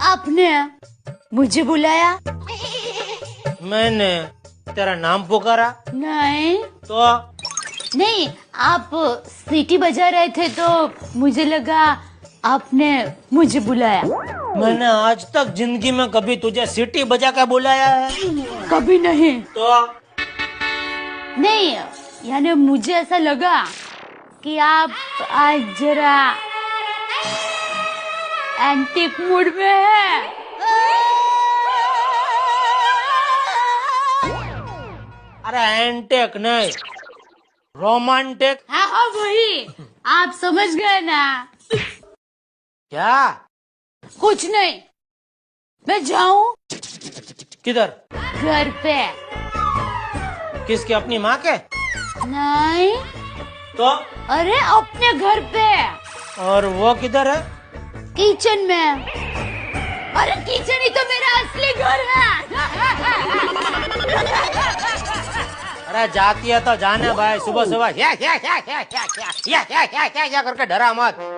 आपने मुझे बुलाया? मैंने तेरा नाम पुकारा नहीं तो नहीं, आप सीटी बजा रहे थे तो मुझे लगा आपने मुझे बुलाया। मैंने आज तक जिंदगी में कभी तुझे सीटी बजा के बुलाया है? कभी नहीं। तो नहीं, यानी मुझे ऐसा लगा कि आप आज जरा एंटिक मूड में है। अरे एंटेक नहीं, रोमांटिक। हाँ हाँ वही, आप समझ गए ना। क्या? कुछ नहीं, मैं जाऊं किधर? घर पे। किसके? अपनी माँ के? नहीं, तो अरे अपने घर पे, और वो किधर है? किचन में। अरे किचन ही तो मेरा असली घर है। अरे जाती है तो जाने भाई, सुबह सुबह या करके डरा मत।